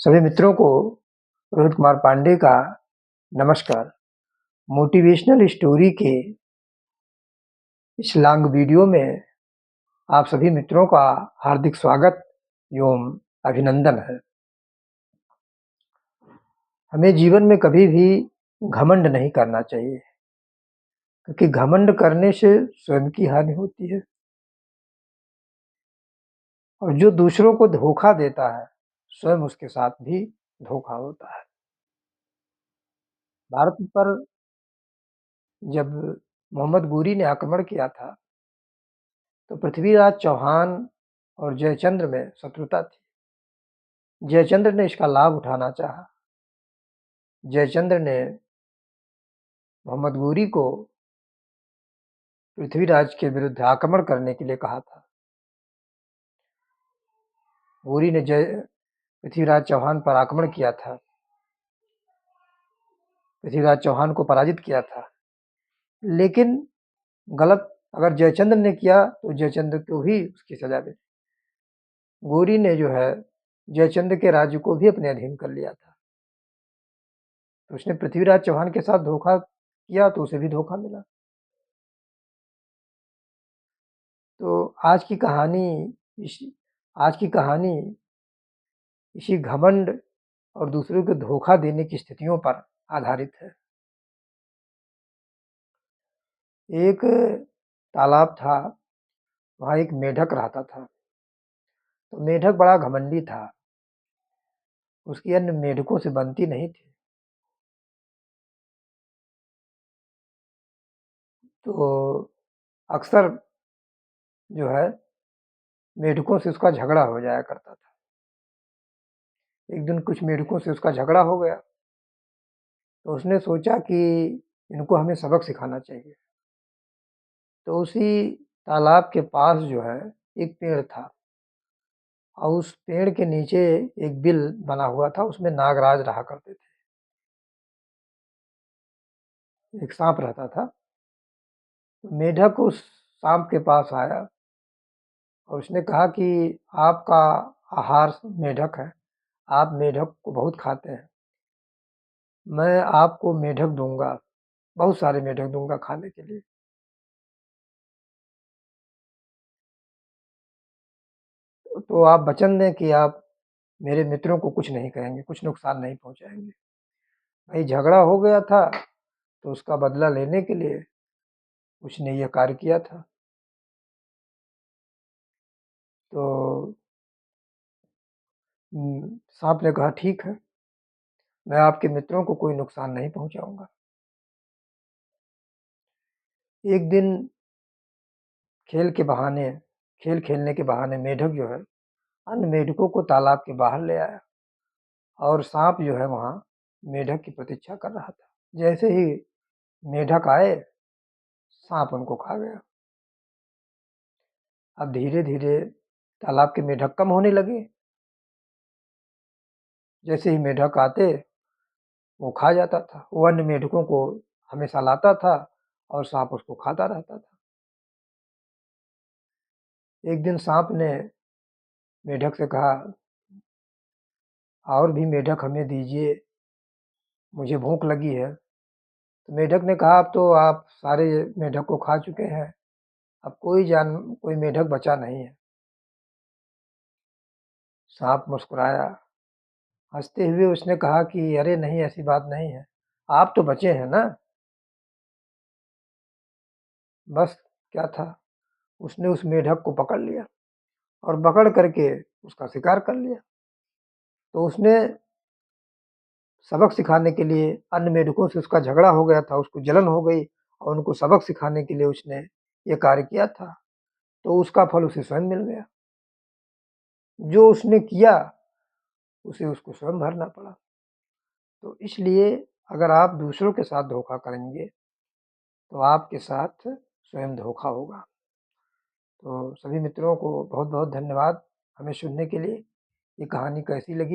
सभी मित्रों को रोहित कुमार पांडे का नमस्कार। मोटिवेशनल स्टोरी के इस लॉन्ग वीडियो में आप सभी मित्रों का हार्दिक स्वागत एवं अभिनंदन है। हमें जीवन में कभी भी घमंड नहीं करना चाहिए, क्योंकि घमंड करने से स्वयं की हानि होती है और जो दूसरों को धोखा देता है स्वयं उसके साथ भी धोखा होता है। भारत पर जब मोहम्मद गोरी ने आक्रमण किया था तो पृथ्वीराज चौहान और जयचंद्र में शत्रुता थी। जयचंद्र ने इसका लाभ उठाना चाहा। जयचंद्र ने मोहम्मद गोरी को पृथ्वीराज के विरुद्ध आक्रमण करने के लिए कहा था। गोरी ने पृथ्वीराज चौहान पर आक्रमण किया था, पृथ्वीराज चौहान को पराजित किया था। लेकिन गलत अगर जयचंद्र ने किया तो जयचंद्र को ही उसकी सजा मिली। गोरी ने जो है जयचंद्र के राज्य को भी अपने अधीन कर लिया था, तो उसने पृथ्वीराज चौहान के साथ धोखा किया तो उसे भी धोखा मिला। तो आज की कहानी इसी घमंड और दूसरों को धोखा देने की स्थितियों पर आधारित है। एक तालाब था, वहाँ एक मेढक रहता था। तो मेढक बड़ा घमंडी था, उसकी अन्य मेढकों से बनती नहीं थी। तो अक्सर जो है मेढकों से उसका झगड़ा हो जाया करता था। एक दिन कुछ मेढकों से उसका झगड़ा हो गया, तो उसने सोचा कि इनको हमें सबक सिखाना चाहिए। तो उसी तालाब के पास जो है एक पेड़ था और उस पेड़ के नीचे एक बिल बना हुआ था, उसमें नागराज रहा करते थे। एक सांप रहता था। तो मेढक उस सांप के पास आया और उसने कहा कि आपका आहार मेढक है, आप मेढक को बहुत खाते हैं, मैं आपको मेढक दूंगा, बहुत सारे मेढक दूंगा खाने के लिए। तो आप वचन दें कि आप मेरे मित्रों को कुछ नहीं कहेंगे, कुछ नुकसान नहीं पहुंचाएंगे। भाई झगड़ा हो गया था, तो उसका बदला लेने के लिए उसने यह कार्य किया था। तो सांप ने कहा ठीक है, मैं आपके मित्रों को कोई नुकसान नहीं पहुंचाऊंगा। एक दिन खेल खेलने के बहाने मेढक जो है अन्य मेढकों को तालाब के बाहर ले आया और सांप जो है वहां मेढक की प्रतीक्षा कर रहा था। जैसे ही मेढक आए, सांप उनको खा गया। अब धीरे धीरे तालाब के मेढक कम होने लगे। जैसे ही मेढक आते वो खा जाता था, वो अन्य मेढकों को हमेशा लाता था और सांप उसको खाता रहता था। एक दिन सांप ने मेढक से कहा, और भी मेढक हमें दीजिए, मुझे भूख लगी है। तो मेढक ने कहा, अब तो आप सारे मेढक को खा चुके हैं, अब कोई मेढक बचा नहीं है। सांप मुस्कुराया, हंसते हुए उसने कहा कि अरे नहीं, ऐसी बात नहीं है, आप तो बचे हैं ना। बस क्या था, उसने उस मेढक को पकड़ लिया और पकड़ करके उसका शिकार कर लिया। तो उसने सबक सिखाने के लिए, अन्य मेढकों से उसका झगड़ा हो गया था, उसको जलन हो गई और उनको सबक सिखाने के लिए उसने ये कार्य किया था। तो उसका फल उसे स्वयं मिल गया। जो उसने किया उसे उसको स्वयं भरना पड़ा। तो इसलिए अगर आप दूसरों के साथ धोखा करेंगे तो आपके साथ स्वयं धोखा होगा। तो सभी मित्रों को बहुत बहुत धन्यवाद हमें सुनने के लिए। ये कहानी कैसी लगी